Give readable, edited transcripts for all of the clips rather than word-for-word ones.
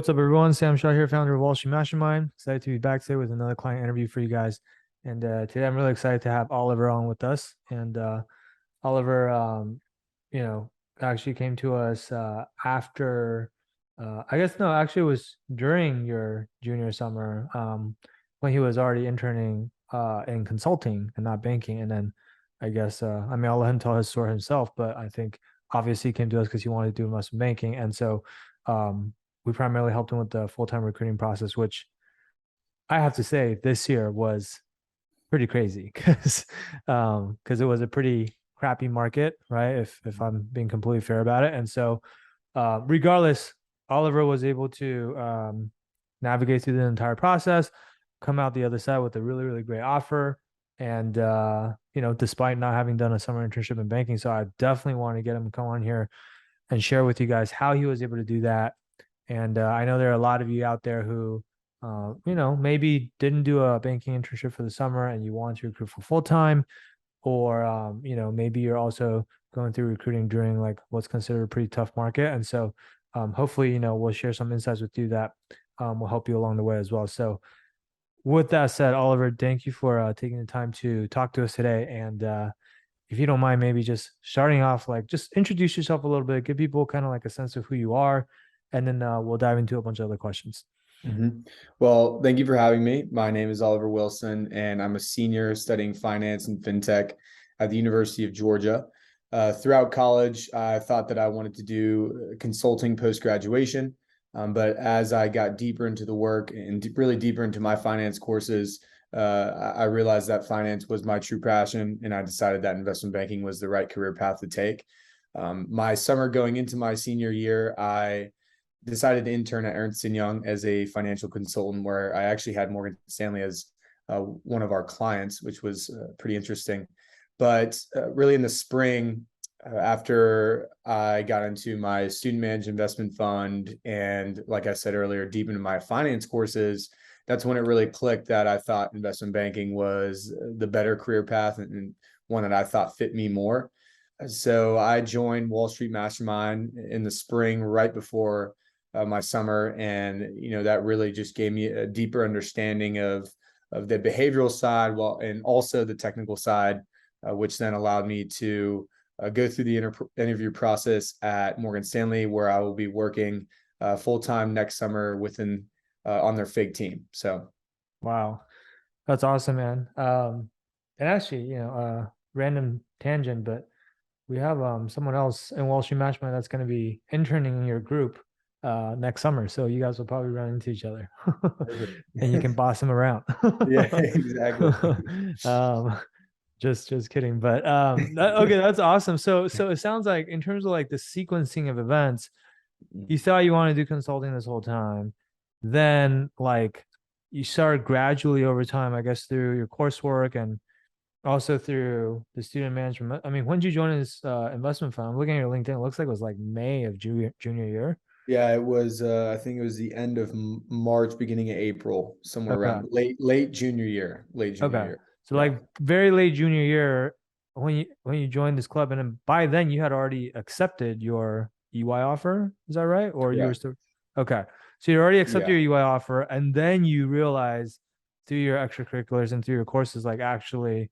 What's up, everyone? Sam Shaw here, founder of Wall Street Mastermind. Excited to be back today with another client interview for you guys. And today I'm really excited to have Oliver on with us. And Oliver, actually came to us after, I guess, no, actually it was during your junior summer when he was already interning in consulting and not banking. And then I guess, I'll let him tell his story himself, but I think obviously he came to us because he wanted to do investment banking. And so, we primarily helped him with the full-time recruiting process, which I have to say this year was pretty crazy because it was a pretty crappy market, right? If I'm being completely fair about it. And so regardless, Oliver was able to navigate through the entire process, come out the other side with a really, really great offer. And despite not having done a summer internship in banking. So I definitely want to get him to come on here and share with you guys how he was able to do that. And I know there are a lot of you out there who, maybe didn't do a banking internship for the summer and you want to recruit for full time, or maybe you're also going through recruiting during like what's considered a pretty tough market. And so, hopefully, we'll share some insights with you that will help you along the way as well. So, with that said, Oliver, thank you for taking the time to talk to us today. And if you don't mind, maybe just starting off, like just introduce yourself a little bit, give people kind of like a sense of who you are, and then we'll dive into a bunch of other questions. Well, thank you for having me. My name is Oliver Wilson, and I'm a senior studying finance and fintech at the University of Georgia. Throughout college, I thought that I wanted to do consulting post-graduation. But as I got deeper into the work and really deeper into my finance courses, I realized that finance was my true passion, and I decided that investment banking was the right career path to take. My summer going into my senior year, I decided to intern at Ernst & Young as a financial consultant, where I actually had Morgan Stanley as one of our clients, which was pretty interesting. But really in the spring, after I got into my student managed investment fund and, like I said earlier, deep into my finance courses, that's when it really clicked that I thought investment banking was the better career path and one that I thought fit me more. So I joined Wall Street Mastermind in the spring, right before my summer, and that really just gave me a deeper understanding of the behavioral side, and also the technical side, which then allowed me to go through the interview process at Morgan Stanley, where I will be working full time next summer on their FIG team. So, Wow, that's awesome, man. And actually, random tangent, but we have someone else in Wall Street Matchman that's going to be interning in your group next summer. So you guys will probably run into each other and you can boss him around. yeah, exactly. um, just kidding. But okay, that's awesome. So it sounds like in terms of like the sequencing of events, you thought you wanted to do consulting this whole time. Then like you started gradually over time, I guess, through your coursework and also through the student management. I mean, when did you join this investment fund? I'm looking at your LinkedIn. It looks like it was like May of junior year. Yeah, it was. I think it was the end of March, beginning of April, somewhere Okay. around late junior year. Late junior Okay. year. So Yeah. like very late junior year when you joined this club, and then by then you had already accepted your EY offer. Is that right? Or you were Correct. still okay. So you already accepted Yeah. your EY offer, and then you realize through your extracurriculars and through your courses, like actually,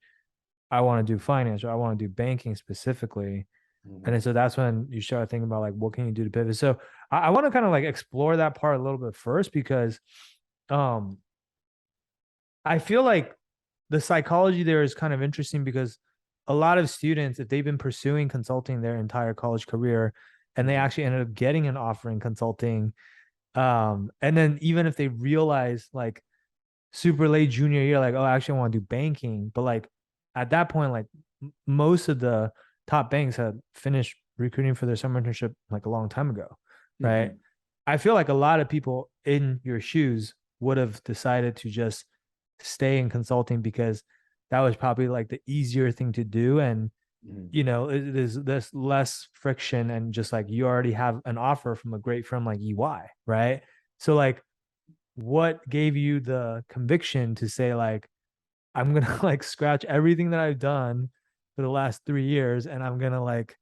I want to do finance or I want to do banking specifically. And then Mhm. so that's when you start thinking about like what can you do to pivot. So I want to kind of like explore that part a little bit first because um I feel like the psychology there is kind of interesting because a lot of students, if they've been pursuing consulting their entire college career and they Mhm. actually ended up getting an offer in consulting, and then even if they realize like super late junior year, like, oh, actually I want to do banking, but like at that point, like most of the top banks had finished recruiting for their summer internship like a long time ago, right? Mhm. I feel like a lot of people in your shoes would have decided to just stay in consulting because that was probably like the easier thing to do. And, Mhm. there's less friction and just like you already have an offer from a great firm like EY, right? So, like, what gave you the conviction to say, like, I'm going to like scratch everything that I've done for the last 3 years and I'm going to like,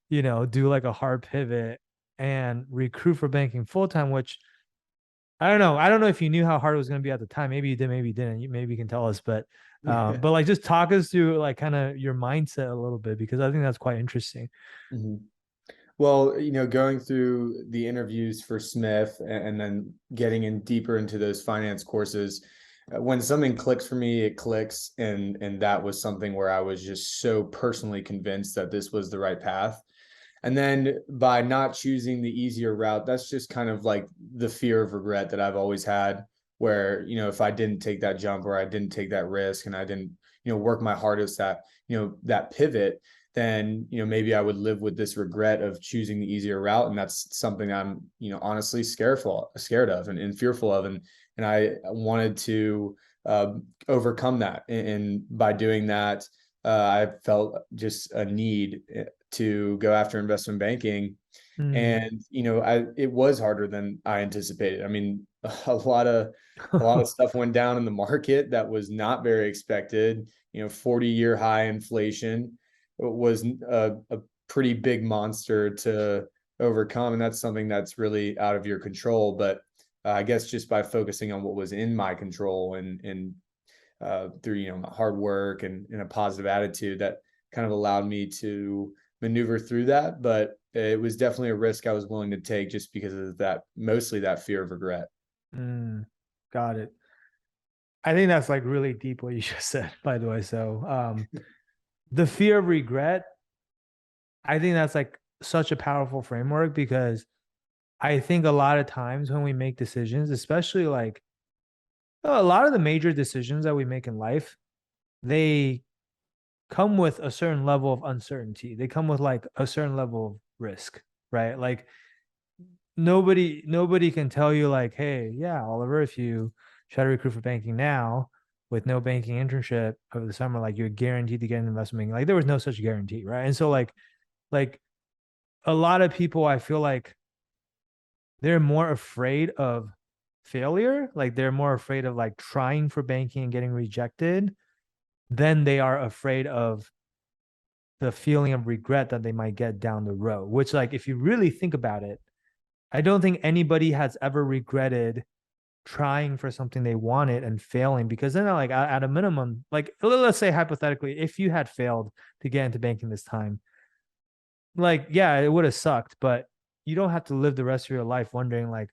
do like a hard pivot and recruit for banking full time, which I don't know. I don't know if you knew how hard it was going to be at the time. Maybe you did, maybe you didn't. Maybe you can tell us, but like just talk us through like kind of your mindset a little bit because I think that's quite interesting. Mhm. Well, going through the interviews for Smith and then getting in deeper into those finance courses, when something clicks for me, it clicks, and that was something where I was just so personally convinced that this was the right path. And then by not choosing the easier route, that's just kind of like the fear of regret that I've always had, where, if I didn't take that jump or I didn't take that risk and I didn't, work my hardest at, that pivot, then, maybe I would live with this regret of choosing the easier route. And that's something I'm, honestly scared of and fearful of. And I wanted to overcome that. And by doing that, I felt just a need to go after investment banking. Mm. And, it was harder than I anticipated. I mean, a lot of stuff went down in the market that was not very expected. 40-year high inflation was a pretty big monster to overcome. And that's something that's really out of your control. But I guess just by focusing on what was in my control and through my hard work and a positive attitude, that kind of allowed me to maneuver through that. But it was definitely a risk I was willing to take just because of that, mostly that fear of regret. Mm. Got it. I think that's like really deep what you just said, by the way. So, the fear of regret, I think that's like such a powerful framework because I think a lot of times when we make decisions, especially like a lot of the major decisions that we make in life, they come with a certain level of uncertainty. They come with like a certain level of risk, right? Like nobody can tell you like, hey, yeah, Oliver, if you try to recruit for banking now with no banking internship over the summer, like you're guaranteed to get an investment banking. Like there was no such guarantee, right? And so like a lot of people, I feel like they're more afraid of failure, like they're more afraid of like trying for banking and getting rejected than they are afraid of the feeling of regret that they might get down the road, which like if you really think about it, I don't think anybody has ever regretted trying for something they wanted and failing because then like at a minimum, like let's say hypothetically, if you had failed to get into banking this time, like yeah, it would have sucked, but you don't have to live the rest of your life wondering like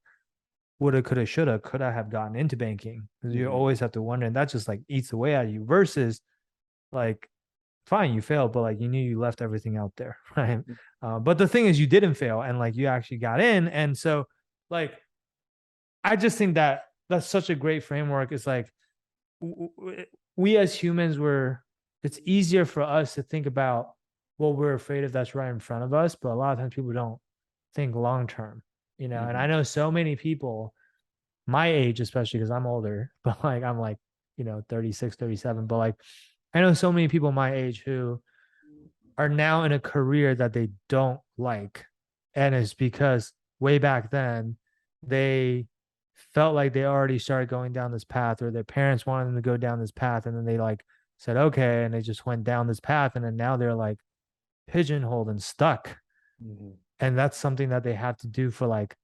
woulda, coulda, shoulda, could I have gotten into banking? Because you Mm-hmm. always have to wonder, and that just like eats away at you. Versus like, fine, you failed, but like you knew you left everything out there, right? But the thing is, you didn't fail, and like you actually got in, and so like I just think that that's such a great framework. It's like we as humans were. It's easier for us to think about what we're afraid of that's right in front of us, but a lot of times people don't think long term, you know. And I Mm-hmm. know so many people my age, especially because I'm older, but like I'm like, 36, 37. But like I know so many people my age who are now in a career that they don't like. And it's because way back then they felt like they already started going down this path, or their parents wanted them to go down this path. And then they like said, okay. And they just went down this path. And then now they're like pigeonholed and stuck. Mm-hmm. And that's something that they have to do for like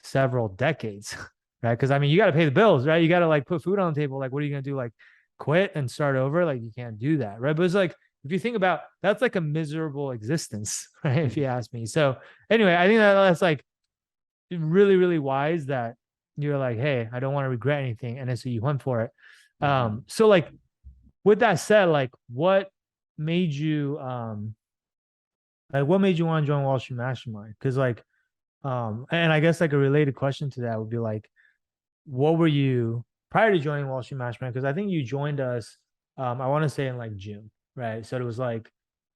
several decades, right? Because I mean, you got to pay the bills, right? You got to like put food on the table. Like, what are you gonna do? Like, quit and start over? Like, you can't do that, right? But it's like if you think about that's like a miserable existence, right? If you ask me. So anyway, I think that that's like really, really wise that you're like, hey, I don't want to regret anything, and then so you went for it. Mm-hmm. So like with that said, like what made you want to join Wall Street Mastermind? Because and I guess like a related question to that would be like, what were you prior to joining Wall Street Mastermind? Because I think you joined us, I want to say in like June, right? So it was like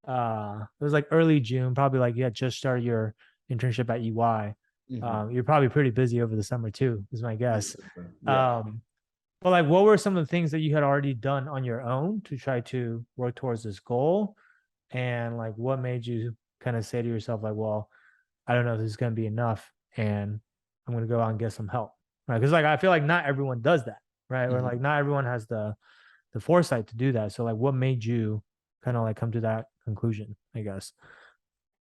early June, probably like you had just started your internship at EY. Mm-hmm. You're probably pretty busy over the summer too, is my guess. Yeah. Um, but like, what were some of the things that you had already done on your own to try to work towards this goal? And like, what made you kind of say to yourself, like, well, I don't know if this is going to be enough, and I'm going to go out and get some help, right? Because like I feel like not everyone does that, right? Or Mm-hmm. like not everyone has the foresight to do that. So like, what made you kind of like come to that conclusion? I guess.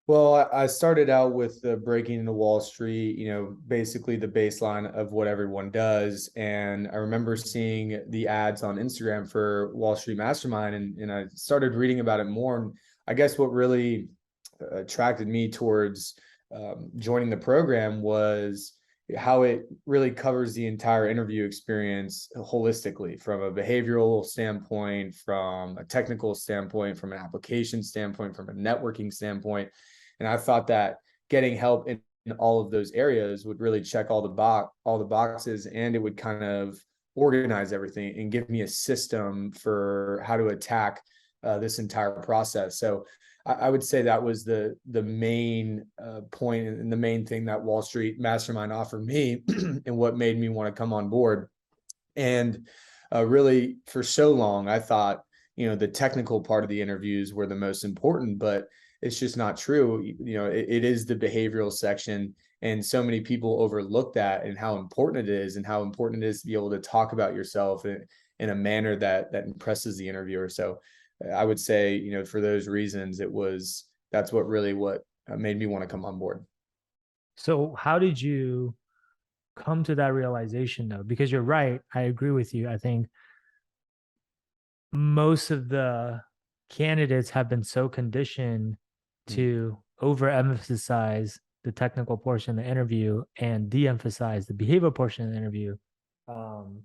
Well, I started out with the breaking into Wall Street, basically the baseline of what everyone does. And I remember seeing the ads on Instagram for Wall Street Mastermind, and I started reading about it more. And I guess what really attracted me towards joining the program was how it really covers the entire interview experience holistically, from a behavioral standpoint, from a technical standpoint, from an application standpoint, from a networking standpoint. And I thought that getting help in all of those areas would really check all the boxes, and it would kind of organize everything and give me a system for how to attack this entire process. So I would say that was the main point and the main thing that Wall Street Mastermind offered me, and what made me want to come on board. And really, for so long, I thought the technical part of the interviews were the most important, but it's just not true. It is the behavioral section, and so many people overlook that and how important it is, and how important it is to be able to talk about yourself in a manner that impresses the interviewer. So I would say, for those reasons, that's what made me want to come on board. So how did you come to that realization though? Because you're right, I agree with you. I think most of the candidates have been so conditioned Mm. to overemphasize the technical portion of the interview and de-emphasize the behavioral portion of the interview, um,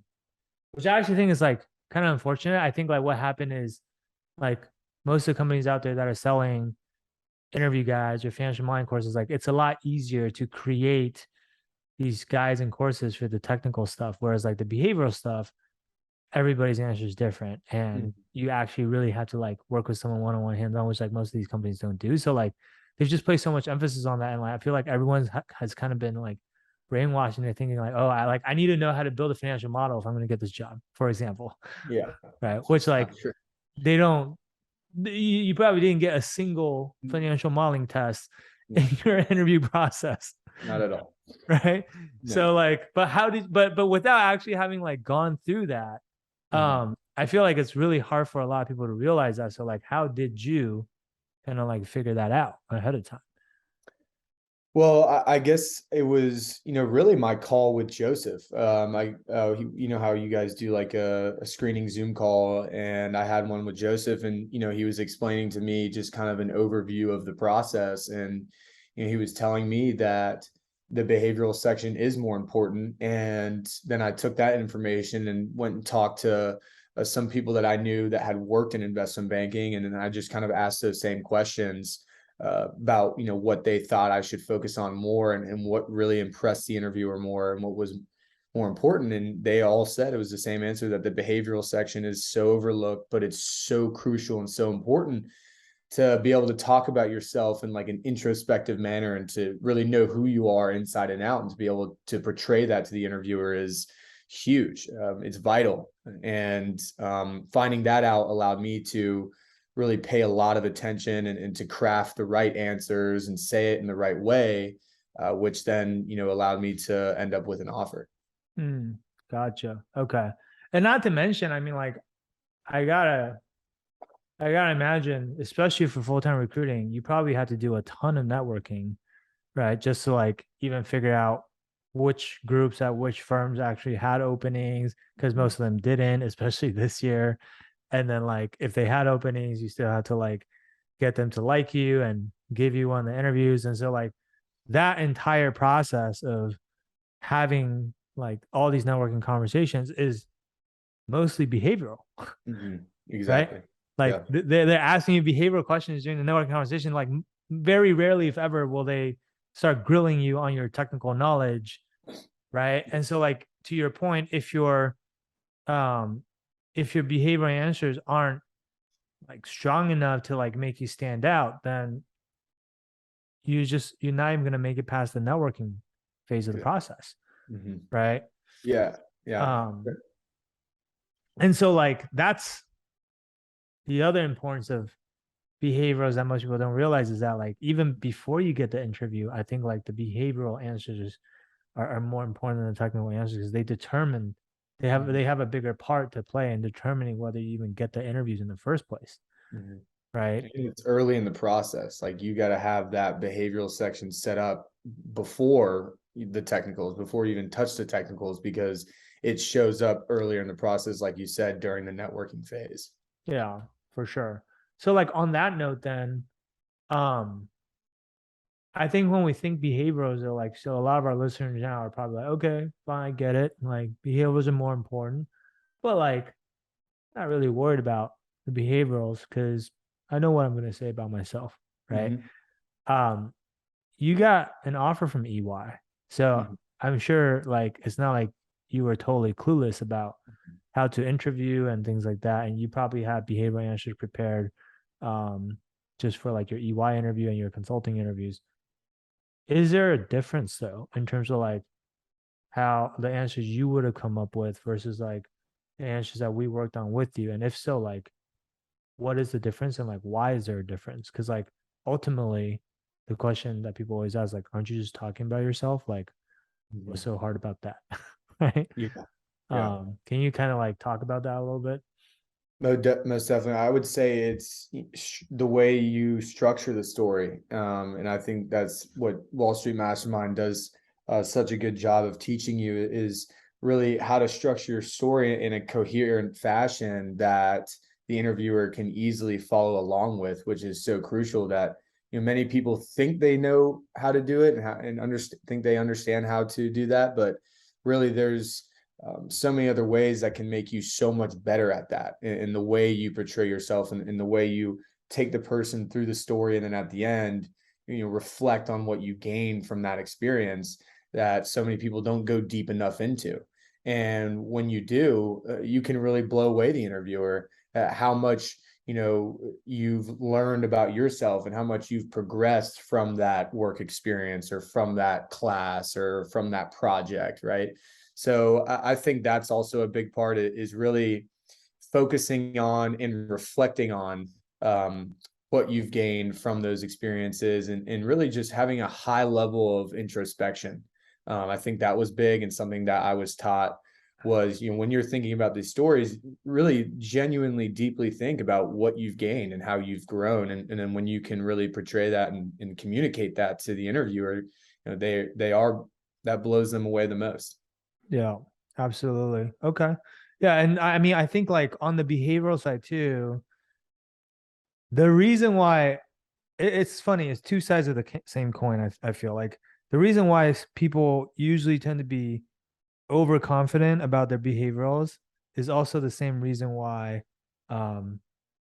which I actually think is like kind of unfortunate. I think like what happened is like most of the companies out there that are selling interview guides or financial mind courses, like it's a lot easier to create these guides and courses for the technical stuff, whereas like the behavioral stuff, everybody's answer is different, Mm. and you actually really have to like work with someone one-on-one, hands-on, which like most of these companies don't do. So like they've just placed so much emphasis on that, and like I feel like everyone's has kind of been like brainwashed, and they're thinking like, oh, I need to know how to build a financial model if I'm going to get this job, for example. Yeah, Right, which like not sure. they don't, you probably didn't get a single financial modeling test in No, your interview process. not at all. Right, so No. like, but how did, but without actually having like gone through that, Mhm. I feel like it's really hard for a lot of people to realize that. So like, how did you kind of like figure that out ahead of time? Well, I guess it was, really my call with Joseph. You know how you guys do like a screening Zoom call, and I had one with Joseph, and he was explaining to me just kind of an overview of the process, and he was telling me that the behavioral section is more important. And then I took that information and went and talked to some people that I knew that had worked in investment banking, and then I just kind of asked those same questions about what they thought I should focus on more, and what really impressed the interviewer more, and what was more important. And they all said it was the same answer, that the behavioral section is so overlooked, but it's so crucial and so important to be able to talk about yourself in like an introspective manner, and to really know who you are inside and out, and to be able to portray that to the interviewer is huge. It's vital. And finding that out allowed me to really pay a lot of attention, and to craft the right answers and say it in the right way, which then allowed me to end up with an offer. Hmm, gotcha. Okay, and not to mention, I mean, like, I gotta I gotta imagine, especially for full-time recruiting, you probably had to do a ton of networking, right? Just to like even figure out which groups at which firms actually had openings, because Mhm. most of them didn't, especially this year. And then like if they had openings, you still had to like get them to like you and give you one of the interviews. And so like that entire process of having like all these networking conversations is mostly behavioral, Mhm. right? Exactly. Like Yeah. they're asking you behavioral questions during the networking conversation. Like very rarely, if ever, will they start grilling you on your technical knowledge, right? And so like to your point, um if your behavioral answers aren't like strong enough to like make you stand out, then you're not even gonna make it past the networking phase of the process, Mhm. right? Yeah. Yeah. Um, and so like that's the other importance of behaviors that most people don't realize, is that like even before you get the interview, I think like the behavioral answers are more important than the technical answers, because they determine, Mhm. they have a bigger part to play in determining whether you even get the interviews in the first place. Mhm. right? And it's early in the process. Like you got to have that behavioral section set up before the technicals, before you even touch the technicals, because it shows up earlier in the process, like you said, during the networking phase. Yeah, for sure. So like on that note then, um, I think when we think behaviorals are like, so a lot of our listeners now are probably like, okay, fine, I get it. Like behaviorals are more important, but like not really worried about the behaviorals because I know what I'm going to say about myself, right? Mm-hmm. Um, you got an offer from EY. So Mm-hmm. I'm sure like it's not like you were totally clueless about how to interview and things like that. And you probably have behavioral answers prepared um, just for like your EY interview and your consulting interviews. Is there a difference though in terms of like how the answers you would have come up with versus like the answers that we worked on with you? And if so, like what is the difference and like why is there a difference? Because like ultimately the question that people always ask, like, aren't you just talking about yourself? Like, what's Mm-hmm. so hard about that? Right. Yeah. Yeah. Can you kind of like talk about that a little bit? Most definitely. I would say it's the way you structure the story. And I think that's what Wall Street Mastermind does such a good job of teaching you is really how to structure your story in a coherent fashion that the interviewer can easily follow along with, which is so crucial that many people think they know how to do it and think they understand how to do that, but really there's so many other ways that can make you so much better at that in the way you portray yourself and in the way you take the person through the story and then at the end reflect on what you gained from that experience that so many people don't go deep enough into. And when you do, you can really blow away the interviewer at how much you've learned about yourself and how much you've progressed from that work experience or from that class or from that project, right? So I think that's also a big part is really focusing on and reflecting on what you've gained from those experiences and really just having a high level of introspection. I think that was big and something that I was taught was, when you're thinking about these stories, really genuinely deeply think about what you've gained and how you've grown. And then when you can really portray that and communicate that to the interviewer, that blows them away the most. Yeah, absolutely. Okay. Yeah. And I mean, I think like on the behavioral side too, the reason why it's funny, it's two sides of the same coin. I feel like the reason why people usually tend to be overconfident about their behaviorals is also the same reason why um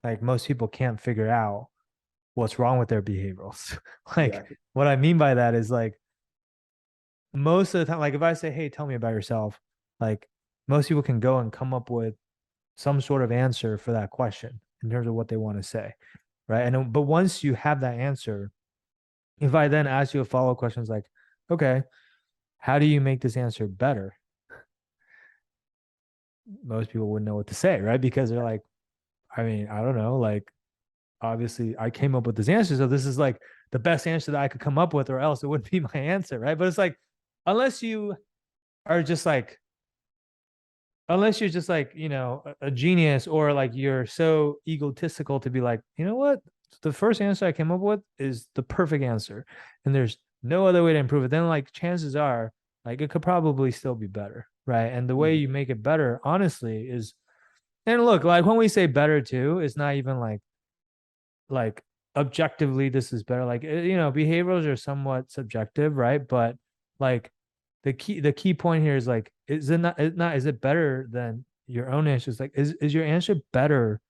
like most people can't figure out what's wrong with their behaviorals. Like Exactly. what I mean by that is like most of the time, like if I say, hey, tell me about yourself, like most people can go and come up with some sort of answer for that question in terms of what they want to say. Right. And but once you have that answer, if I then ask you a follow-up question, like, okay, how do you make this answer better? Most people wouldn't know what to say, right? Because they're like, I mean, I don't know, like obviously I came up with this answer. So this is like the best answer that I could come up with, or else it wouldn't be my answer, right? But it's like, unless you are just like, unless you're just like, a genius or like you're so egotistical to be like, you know what? The first answer I came up with is the perfect answer. And there's no other way to improve it. Then like chances are like it could probably still be better. Right. And the way Mhm. you make it better, honestly, is and look, like when we say better too, it's not even like objectively this is better. Like behaviorals are somewhat subjective, right? But like the key point here is like, is it better than your own answers? Like is your answer better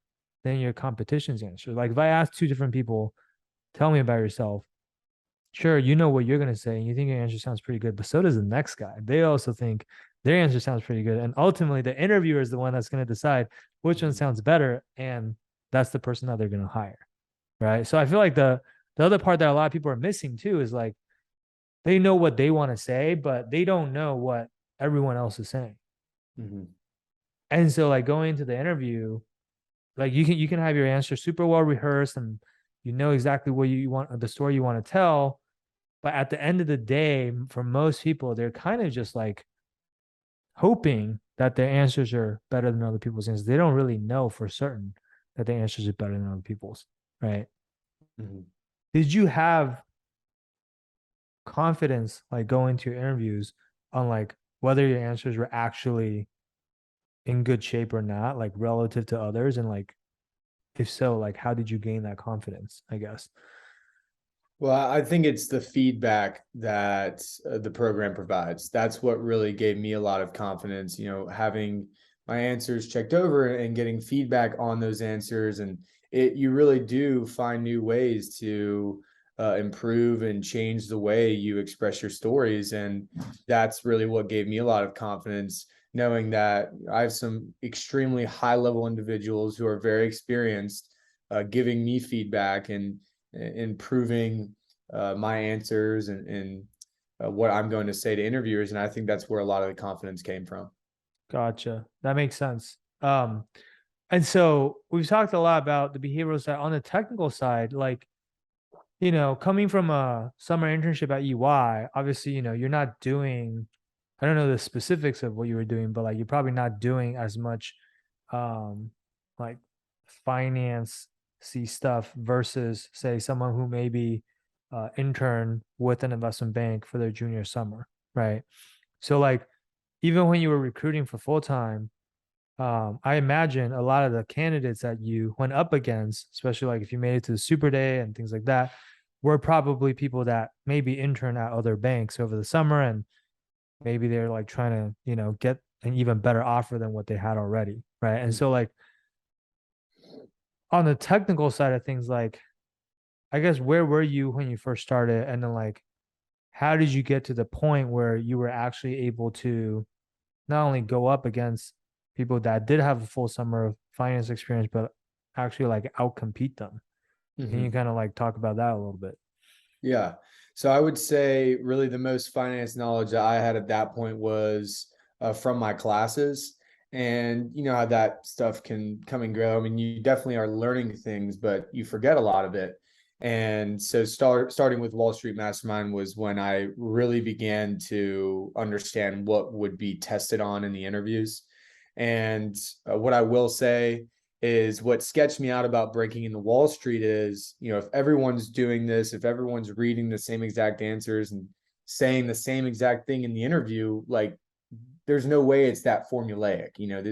than your competition's answer? Like if I ask two different people, tell me about yourself, sure, you know what you're gonna say, and you think your answer sounds pretty good, but so does the next guy. They also think their answer sounds pretty good. And ultimately the interviewer is the one that's gonna decide which one Mhm. sounds better, and that's the person that they're gonna hire. Right. So I feel like the other part that a lot of people are missing too is like they know what they want to say, but they don't know what everyone else is saying. Mhm. And so like going into the interview, like you can have your answer super well rehearsed and you know exactly what you want, the story you want to tell. But at the end of the day, for most people, they're kind of just like hoping that their answers are better than other people's answers. They don't really know for certain that their answers are better than other people's. right? Mhm. Did you have confidence like going to your interviews on like whether your answers were actually in good shape or not, like relative to others? And like, if so, like, how did you gain that confidence? I guess. Well, I think it's the feedback that the program provides. That's what really gave me a lot of confidence, having my answers checked over and getting feedback on those answers. And you really do find new ways to improve and change the way you express your stories. And that's really what gave me a lot of confidence, knowing that I have some extremely high level individuals who are very experienced, giving me feedback and improving my answers and what I'm going to say to interviewers. And I think that's where a lot of the confidence came from. Gotcha. That makes sense. And so we've talked a lot about the behavioral side. On the technical side, like, coming from a summer internship at EY, obviously, you're not doing, I don't know the specifics of what you were doing, but like you're probably not doing as much like finance see stuff versus say someone who maybe intern with an investment bank for their junior summer, right? So like even when you were recruiting for full time, I imagine a lot of the candidates that you went up against, especially like if you made it to the super day and things like that, were probably people that maybe intern at other banks over the summer, and maybe they're like trying to, get an even better offer than what they had already. Right. And so like on the technical side of things, like I guess where were you when you first started? And then like how did you get to the point where you were actually able to not only go up against people that did have a full summer of finance experience, but actually like outcompete them? Can you Mhm. kind of like talk about that a little bit? Yeah. So I would say really the most finance knowledge that I had at that point was from my classes. And you know how that stuff can come and go. I mean, you definitely are learning things, but you forget a lot of it. And so starting with Wall Street Mastermind was when I really began to understand what would be tested on in the interviews. And what I will say is what sketched me out about breaking into Wall Street is, if everyone's doing this, if everyone's reading the same exact answers and saying the same exact thing in the interview, like there's no way it's that formulaic.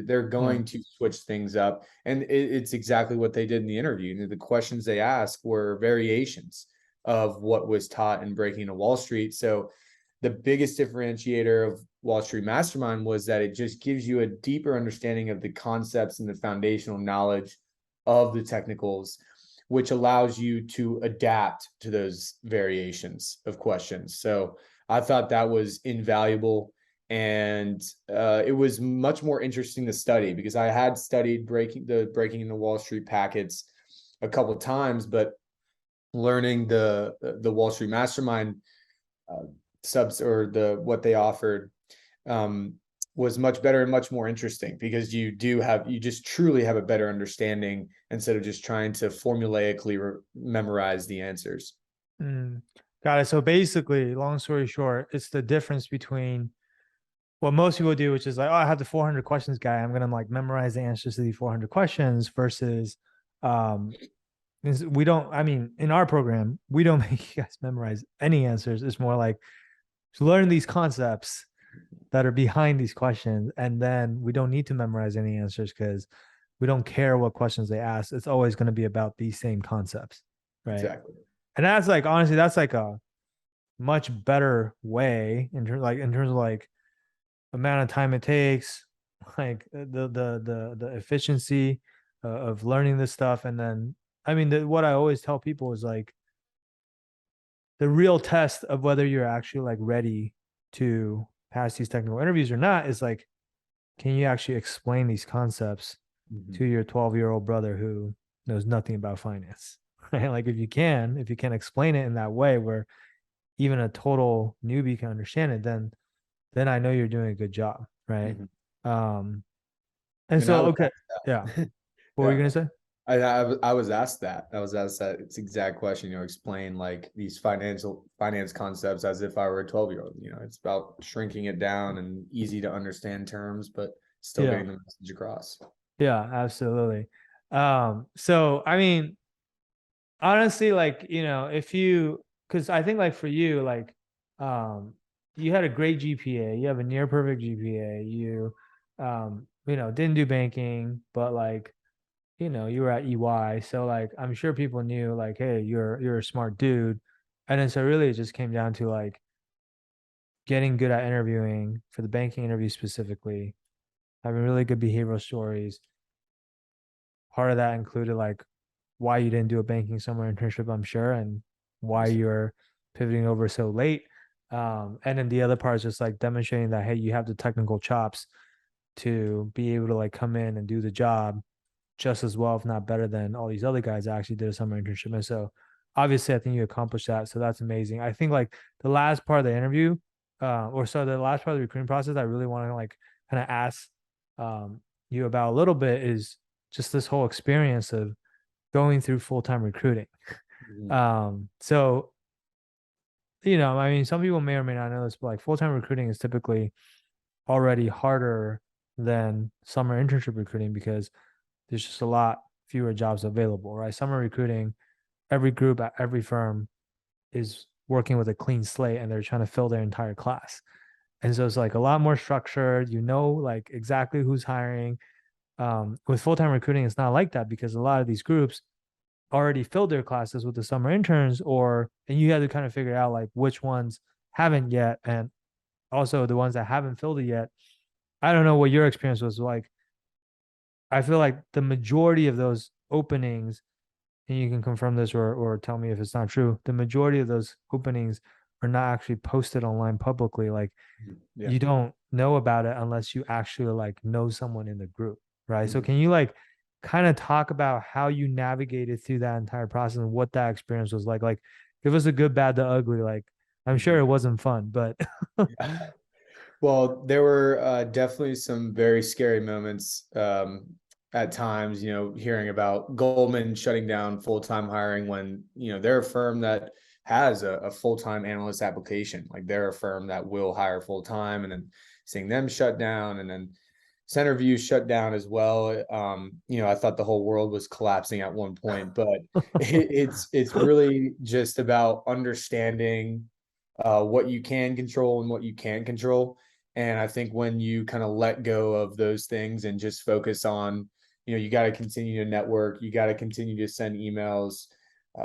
They're Yeah. going to switch things up. And it's exactly what they did in the interview. The questions they asked were variations of what was taught in Breaking into Wall Street. So the biggest differentiator of Wall Street Mastermind was that it just gives you a deeper understanding of the concepts and the foundational knowledge of the technicals, which allows you to adapt to those variations of questions. So I thought that was invaluable. And it was much more interesting to study because I had studied breaking in the Wall Street packets a couple of times, but learning the Wall Street Mastermind uh, subs or what they offered um, was much better and much more interesting because you just truly have a better understanding instead of just trying to formulaically memorize the answers. Mm. Got it. So basically, long story short, it's the difference between what most people do, which is like, oh, I have the 400 questions guy. I'm gonna like memorize the answers to the 400 questions versus, um, we don't. I mean, in our program, we don't make you guys memorize any answers. It's more like to learn these concepts that are behind these questions, and then we don't need to memorize any answers because we don't care what questions they ask. It's always going to be about these same concepts, right? Exactly. And that's like honestly, that's like a much better way in terms of like amount of time it takes, like the efficiency of learning this stuff. And then I mean, what I always tell people is like the real test of whether you're actually like ready to pass these technical interviews or not is like, can you actually explain these concepts Mm-hmm. to your 12-year-old brother who knows nothing about finance? Right? Like if you can explain it in that way where even a total newbie can understand it, then I know you're doing a good job, right? Mm-hmm. Um, and And I so was okay, yeah. asked that. What were you Yeah. gonna say? I was asked that. I was asked that it's exact question, explain like these finance concepts as if I were a 12-year-old. It's about shrinking it down and easy to understand terms, but still Yeah, getting the message across. yeah, absolutely. So I mean, honestly, like, if you, because I think like for you, like, um, you had a great GPA, you have a near perfect GPA, didn't do banking, but like, you were at EY, so like, I'm sure people knew like, hey, you're a smart dude, and then so really it just came down to like getting good at interviewing for the banking interview specifically, having really good behavioral stories. Part of that included like why you didn't do a banking summer internship, I'm sure, and why you're pivoting over so late. And then the other part is just like demonstrating that, hey, you have the technical chops to be able to like come in and do the job just as well, if not better than all these other guys that actually did a summer internship. And so obviously I think you accomplished that. So that's amazing. I think like the last part of the interview, the last part of the recruiting process, I really want to like kind of ask you about a little bit is just this whole experience of going through full-time recruiting. Mhm. So I mean, some people may or may not know this, but like full-time recruiting is typically already harder than summer internship recruiting because there's just a lot fewer jobs available, right? Summer recruiting, every group at every firm is working with a clean slate and they're trying to fill their entire class. And so it's like a lot more structured, like exactly who's hiring. With full-time recruiting, it's not like that because a lot of these groups already filled their classes with the summer interns, and you had to kind of figure out like which ones haven't yet. And also the ones that haven't filled it yet. I don't know what your experience was like. I feel like the majority of those openings, and you can confirm this or tell me if it's not true, the majority of those openings are not actually posted online publicly. Like Yeah. you don't know about it unless you actually like know someone in the group, right? So Mhm. can you like kind of talk about how you navigated through that entire process and what that experience was like? Like give us a good, bad, the ugly. Like I'm sure Mhm. it wasn't fun, but Yeah. Well, there were definitely some very scary moments at times, hearing about Goldman shutting down full-time hiring when, they're a firm that has a full-time analyst application. Like they're a firm that will hire full-time, and then seeing them shut down, and then Centerview shut down as well. I thought the whole world was collapsing at one point, but it's really just about understanding what you can control and what you can't control. And I think when you kind of let go of those things and just focus on, you got to continue to network, you got to continue to send emails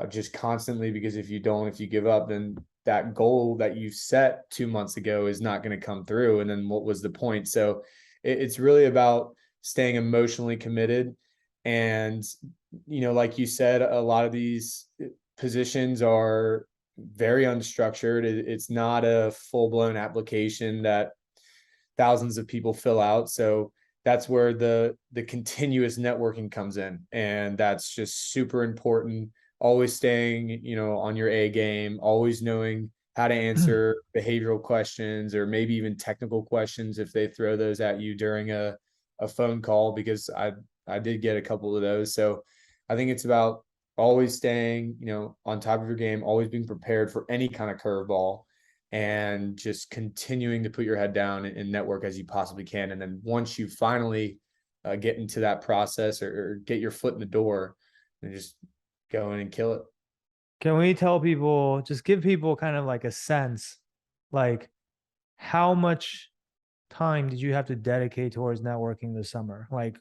just constantly, because if you don't, if you give up, then that goal that you set 2 months ago is not going to come through. And then what was the point? So it's really about staying emotionally committed. And, like you said, a lot of these positions are very unstructured. It's not a full blown application that thousands of people fill out. So that's where the continuous networking comes in, and that's just super important. Always staying, on your A game, always knowing how to answer behavioral questions or maybe even technical questions if they throw those at you during a phone call, because I did get a couple of those. So I think it's about always staying, on top of your game, always being prepared for any kind of curveball, and just continuing to put your head down and network as you possibly can. And then once you finally get into that process, or get your foot in the door, and just go in and kill it. can we tell people, just give people kind of like a sense, like how much time did you have to dedicate towards networking this summer? Like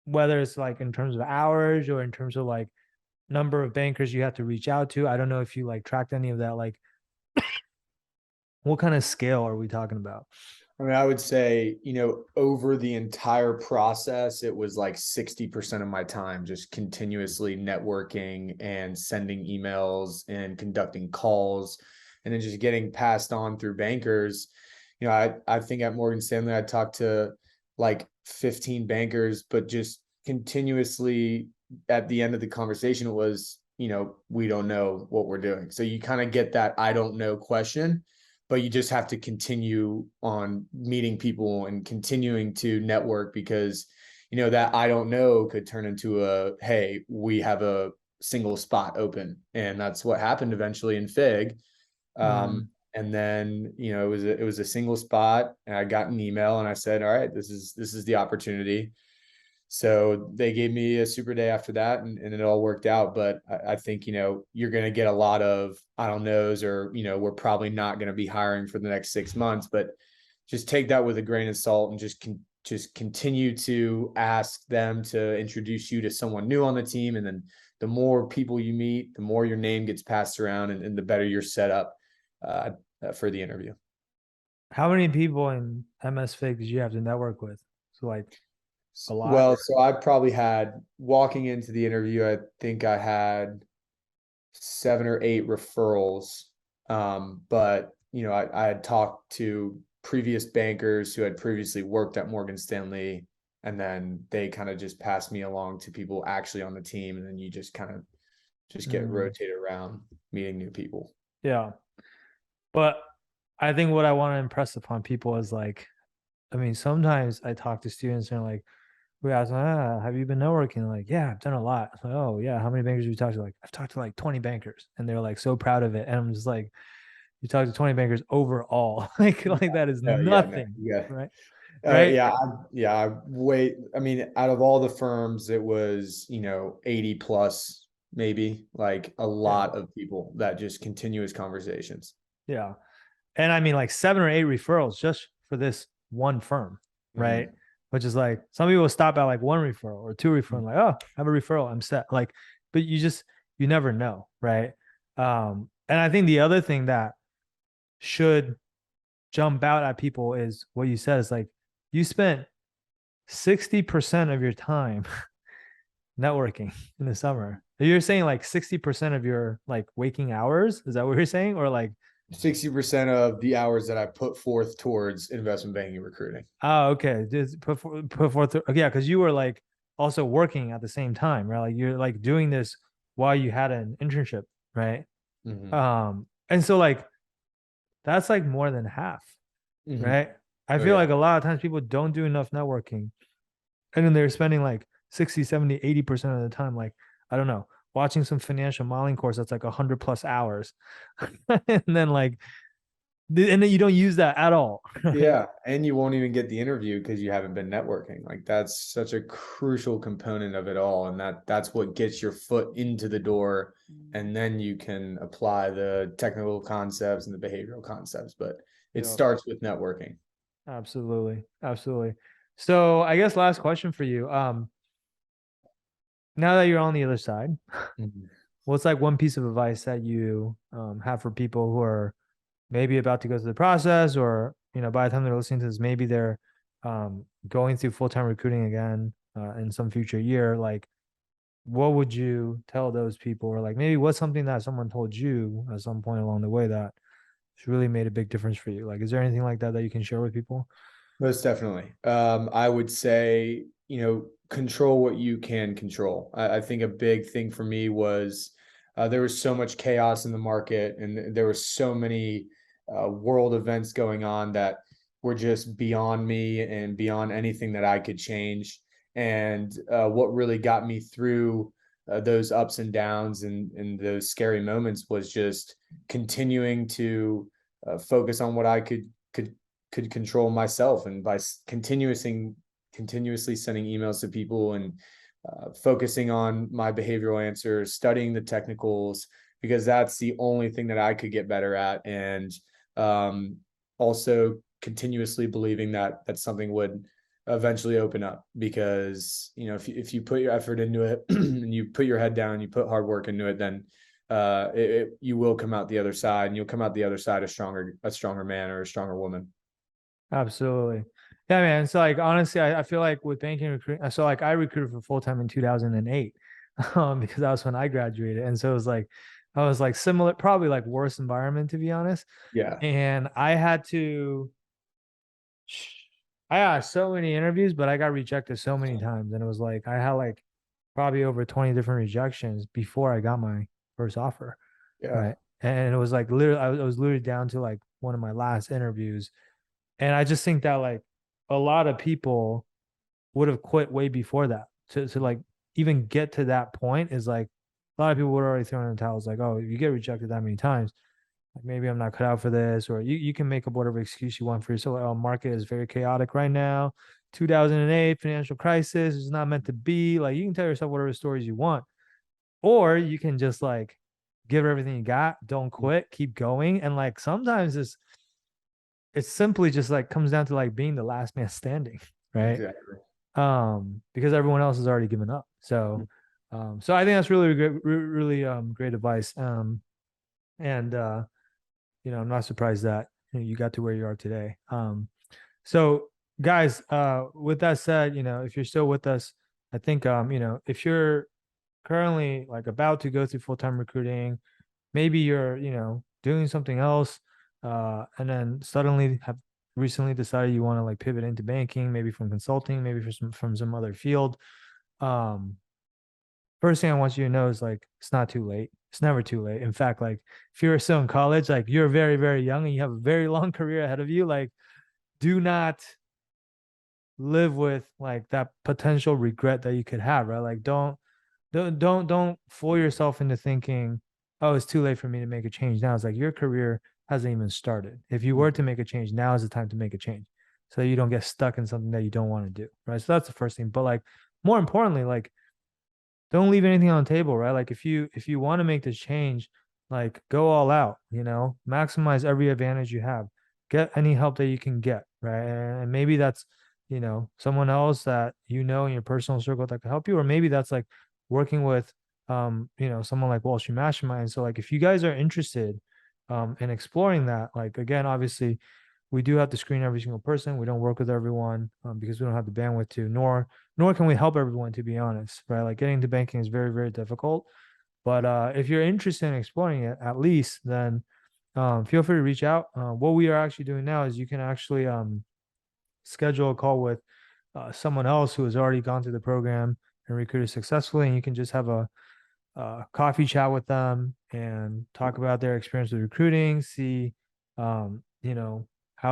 whether it's like in terms of hours or in terms of like number of bankers you have to reach out to. I don't know if you like tracked any of that. Like what kind of scale are we talking about? I mean, I would say, over the entire process, it was like 60% of my time just continuously networking and sending emails and conducting calls, and then just getting passed on through bankers. I think at Morgan Stanley, I talked to like 15 bankers, but just continuously at the end of the conversation, it was, we don't know what we're doing. So you kind of get that I don't know question, but you just have to continue on meeting people and continuing to network, because that I don't know could turn into a, hey, we have a single spot open. And that's what happened eventually in Fig. Mm. And then it was a single spot, and I got an email and I said, all right, this is the opportunity. So they gave me a super day after that, and it all worked out. But I think, you're going to get a lot of I don't knows, or, we're probably not going to be hiring for the next 6 months, but just take that with a grain of salt and just continue to ask them to introduce you to someone new on the team. And then the more people you meet, the more your name gets passed around, and the better you're set up for the interview. How many people in MS Fig did you have to network with? So like a lot? Well, so I probably had walking into the interview, I think I had 7 or 8 referrals. But I had talked to previous bankers who had previously worked at Morgan Stanley, and then they kind of just passed me along to people actually on the team, and then you just kind of just get Mm, rotated around meeting new people. yeah. But I think what I want to impress upon people is like, I mean, sometimes I talk to students and they're like, we ask, have you been networking? Like, yeah, I've done a lot. Like, oh, yeah. How many bankers have you talked to? Like, I've talked to like 20 bankers, and they're like so proud of it. And I'm just like, you talk to 20 bankers overall. like that is Oh yeah, no, nothing. yeah. Right. Right. Yeah, I wait. I mean, out of all the firms, it was 80 plus, maybe, like a Yeah. lot of people, that just continuous conversations. Yeah. And I mean, like 7 or 8 referrals just for this one firm. Right. Mhm. Which is like some people stop at like one referral or two referral, Mhm. like, oh, I have a referral, I'm set. Like, but you never know. Right. And I think the other thing that should jump out at people is what you said is like you spent 60% of your time networking in the summer. You're saying like 60% of your like waking hours? Is that what you're saying? Or like, 60% of the hours that I put forth towards investment banking recruiting. oh, okay. Just put forth, yeah, because you were like also working at the same time, right? Like you're like doing this while you had an internship, right? Hmm. And so like that's like more than half, Hmm. right? I Oh feel yeah. like a lot of times people don't do enough networking, and then they're spending like 60, 70, 80% of the time, like, I don't know, watching some financial modeling course that's like 100 plus hours. And then like, and then you don't use that at all. Right. Yeah, and you won't even get the interview because you haven't been networking. Like, that's such a crucial component of it all, and that's what gets your foot into the door, and then you can apply the technical concepts and the behavioral concepts. But it Yeah, starts with networking. absolutely. Absolutely. So I guess last question for you. Now that you're on the other side, Mhm. what's like one piece of advice that you have for people who are maybe about to go through the process, or by the time they're listening to this, maybe they're going through full-time recruiting again in some future year? Like, what would you tell those people? Or like maybe what's something that someone told you at some point along the way that has really made a big difference for you? Like, is there anything like that that you can share with people? Most definitely. I would say, control what you can control. I think a big thing for me was there was so much chaos in the market, and there were so many world events going on that were just beyond me and beyond anything that I could change. And what really got me through those ups and downs and those scary moments was just continuing to focus on what I could control myself, and by continuously sending emails to people, and focusing on my behavioral answers, studying the technicals, because that's the only thing that I could get better at. And um, also continuously believing that something would eventually open up, because if you put your effort into it and you put your head down, you put hard work into it, then you will come out the other side, and you'll come out the other side a stronger man or a stronger woman. Absolutely. Yeah, man. So like honestly, I feel like with banking recruiting, so like I recruited for full time in 2008, because that was when I graduated, and so it was like I was like similar, probably like worse environment to be honest, Yeah. and I had so many interviews, but I got rejected so many times, and it was like I had like probably over 20 different rejections before I got my first offer, Yeah. right? And it was like literally, I was literally down to like one of my last interviews. And I just think that like a lot of people would have quit way before that to like even get to that point is like a lot of people would already throw in the towels like, oh, if you get rejected that many times, like maybe I'm not cut out for this, or you can make up whatever excuse you want for yourself. Like, oh, market is very chaotic right now. 2008 financial crisis is not meant to be. Like you can tell yourself whatever stories you want, or you can just like give everything you got, don't quit, keep going. And like sometimes it's simply just like comes down to like being the last man standing, right? Exactly. Because everyone else has already given up. So I think that's really great, really great advice. And I'm not surprised that you got to where you are today. So guys, with that said, if you're still with us, I think if you're currently like about to go through full-time recruiting, maybe you're, doing something else, and then suddenly have recently decided you want to like pivot into banking, maybe from consulting, maybe from some other field. Um, First thing I want you to know is like it's not too late. It's never too late. In fact, like if you're still in college, like you're very, very young and you have a very long career ahead of you, like do not live with like that potential regret that you could have, right? Like don't fool yourself into thinking, oh, it's too late for me to make a change now. It's like your career hasn't even started. If you were to make a change, now is the time to make a change so that you don't get stuck in something that you don't want to do. Right. So that's the first thing. But like more importantly, like don't leave anything on the table, right? Like if you want to make this change, like go all out, maximize every advantage you have. Get any help that you can get, right? And maybe that's, someone else that in your personal circle that can help you, or maybe that's like working with someone like Wall Street Mastermind. So like if you guys are interested in exploring that, like again, obviously we do have to screen every single person. We don't work with everyone because we don't have the bandwidth to, nor can we help everyone, to be honest, right? Like getting into banking is very, very difficult. But if you're interested in exploring it, at least, then feel free to reach out. What we are actually doing now is you can actually schedule a call with someone else who has already gone through the program and recruited successfully, and you can just have a coffee chat with them and talk about their experience with recruiting, see, how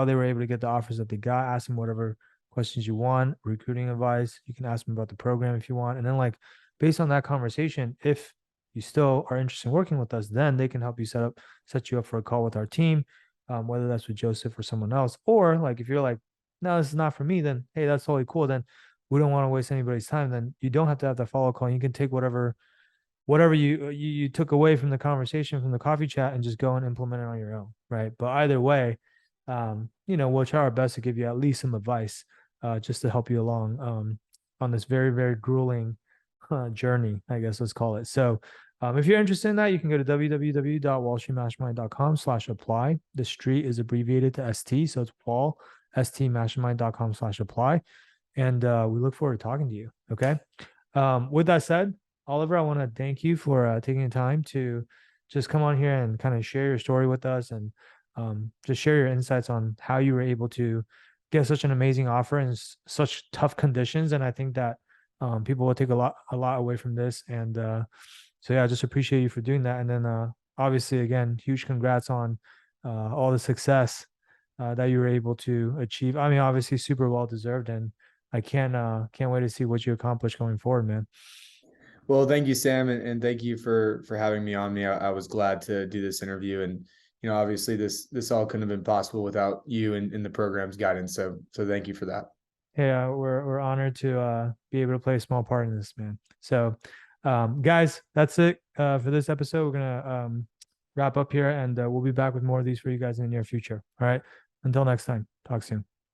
they were able to get the offers that they got, ask them whatever questions you want, recruiting advice. You can ask them about the program if you want. And then, like, based on that conversation, if you still are interested in working with us, then they can help you set you up for a call with our team, whether that's with Joseph or someone else. Or, like, if you're like, no, this is not for me, then hey, that's totally cool. Then we don't want to waste anybody's time. Then you don't have to have that follow call. You can take whatever you took away from the conversation from the coffee chat and just go and implement it on your own, right? But either way, we'll try our best to give you at least some advice, just to help you along on this very, very grueling journey, I guess let's call it. So if you're interested in that, you can go to www.wallstreetmastermind.com/apply. The street is abbreviated to ST, so it's wall stmastermind.com/apply. And we look forward to talking to you. Okay. With that said, Oliver, I want to thank you for taking the time to just come on here and kind of share your story with us and just share your insights on how you were able to get such an amazing offer in such tough conditions. And I think that people will take a lot away from this. And so, yeah, I just appreciate you for doing that. And then obviously, again, huge congrats on all the success that you were able to achieve. I mean, obviously, super well deserved. And I can't wait to see what you accomplish going forward, man. Well, thank you, Sam, and thank you for having me on. I was glad to do this interview, and obviously this all couldn't have been possible without you and the program's guidance. So thank you for that. Hey, we're honored to be able to play a small part in this, man. So, guys, that's it for this episode. We're gonna wrap up here, and we'll be back with more of these for you guys in the near future. All right. Until next time. Talk soon.